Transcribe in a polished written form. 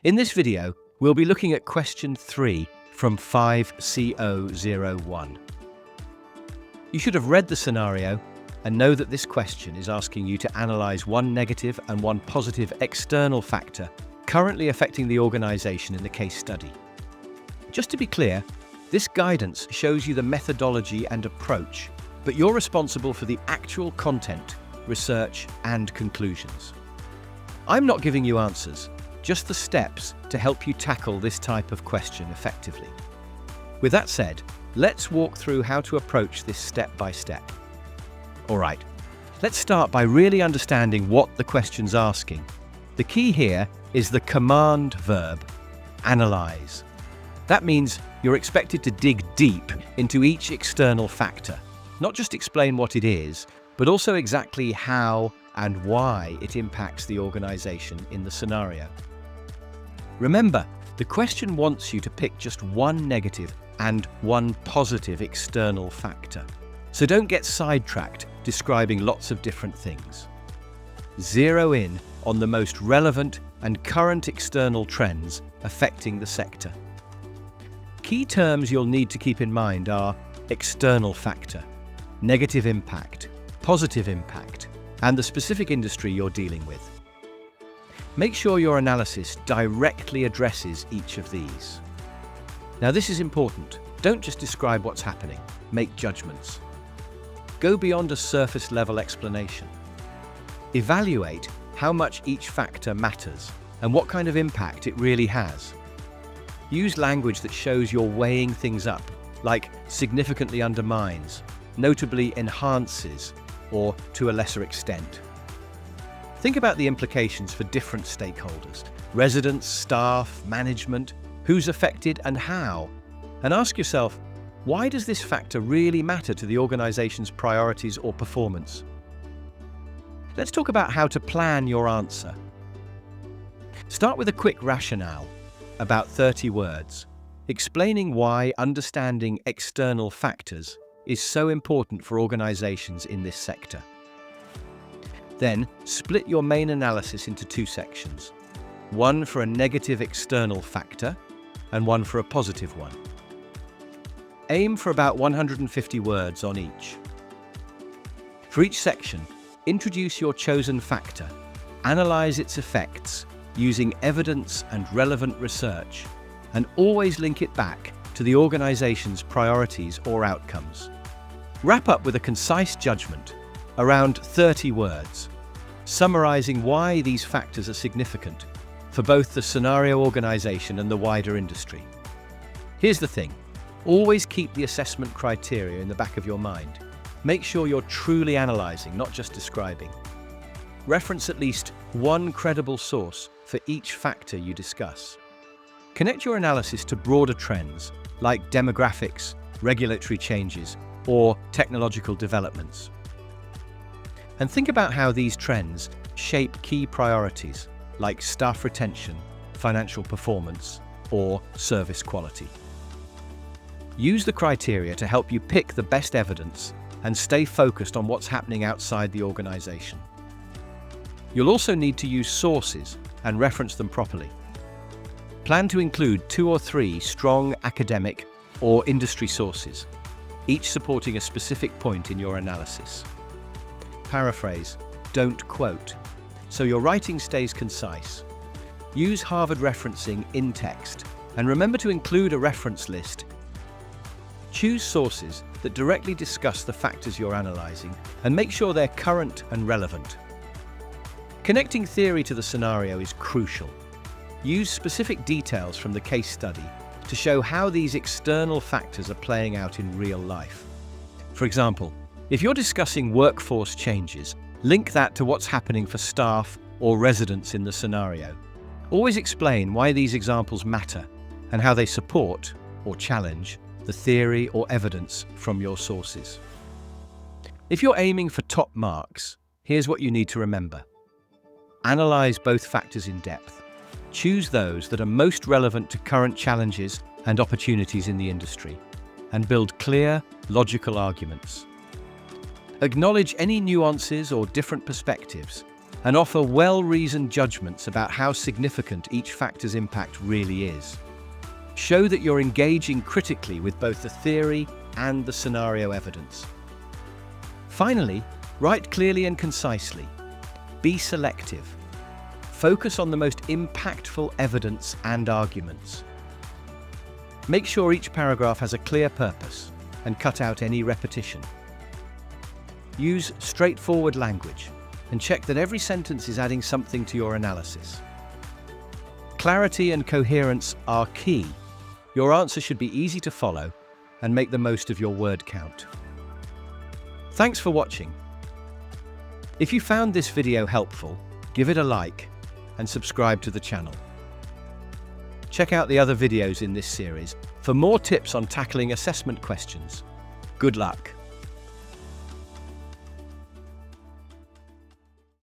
In this video, we'll be looking at question 3 from 5CO01. You should have read the scenario and know that this question is asking you to analyse one negative and one positive external factor currently affecting the organisation in the case study. Just to be clear, this guidance shows you the methodology and approach, but you're responsible for the actual content, research and conclusions. I'm not giving you answers, just the steps to help you tackle this type of question effectively. With that said, let's walk through how to approach this step by step. All right, let's start by really understanding what the question's asking. The key here is the command verb, analyse. That means you're expected to dig deep into each external factor, not just explain what it is, but also exactly how and why it impacts the organisation in the scenario. Remember, the question wants you to pick just one negative and one positive external factor. So don't get sidetracked describing lots of different things. Zero in on the most relevant and current external trends affecting the sector. Key terms you'll need to keep in mind are external factor, negative impact, positive impact, and the specific industry you're dealing with. Make sure your analysis directly addresses each of these. Now this is important. Don't just describe what's happening, make judgments. Go beyond a surface level explanation. Evaluate how much each factor matters and what kind of impact it really has. Use language that shows you're weighing things up, like significantly undermines, notably enhances, or to a lesser extent. Think about the implications for different stakeholders, residents, staff, management, who's affected and how. And ask yourself, why does this factor really matter to the organisation's priorities or performance? Let's talk about how to plan your answer. Start with a quick rationale, about 30 words, explaining why understanding external factors is so important for organisations in this sector. Then, split your main analysis into two sections, one for a negative external factor and one for a positive one. Aim for about 150 words on each. For each section, introduce your chosen factor, analyse its effects using evidence and relevant research, and always link it back to the organisation's priorities or outcomes. Wrap up with a concise judgment, around 30 words, summarising why these factors are significant for both the scenario organisation and the wider industry. Here's the thing, always keep the assessment criteria in the back of your mind. Make sure you're truly analysing, not just describing. Reference at least one credible source for each factor you discuss. Connect your analysis to broader trends like demographics, regulatory changes, or technological developments. And think about how these trends shape key priorities like staff retention, financial performance, or service quality. Use the criteria to help you pick the best evidence and stay focused on what's happening outside the organisation. You'll also need to use sources and reference them properly. Plan to include 2 or 3 strong academic or industry sources, each supporting a specific point in your analysis. Paraphrase, don't quote, so your writing stays concise. Use Harvard referencing in text, and remember to include a reference list. Choose sources that directly discuss the factors you're analysing, and make sure they're current and relevant. Connecting theory to the scenario is crucial. Use specific details from the case study to show how these external factors are playing out in real life. For example, if you're discussing workforce changes, link that to what's happening for staff or residents in the scenario. Always explain why these examples matter and how they support or challenge the theory or evidence from your sources. If you're aiming for top marks, here's what you need to remember. Analyse both factors in depth. Choose those that are most relevant to current challenges and opportunities in the industry, and build clear, logical arguments. Acknowledge any nuances or different perspectives, and offer well-reasoned judgments about how significant each factor's impact really is. Show that you're engaging critically with both the theory and the scenario evidence. Finally, write clearly and concisely. Be selective. Focus on the most impactful evidence and arguments. Make sure each paragraph has a clear purpose and cut out any repetition. Use straightforward language and check that every sentence is adding something to your analysis. Clarity and coherence are key. Your answer should be easy to follow and make the most of your word count. Thanks for watching. If you found this video helpful, give it a like and subscribe to the channel. Check out the other videos in this series for more tips on tackling assessment questions. Good luck!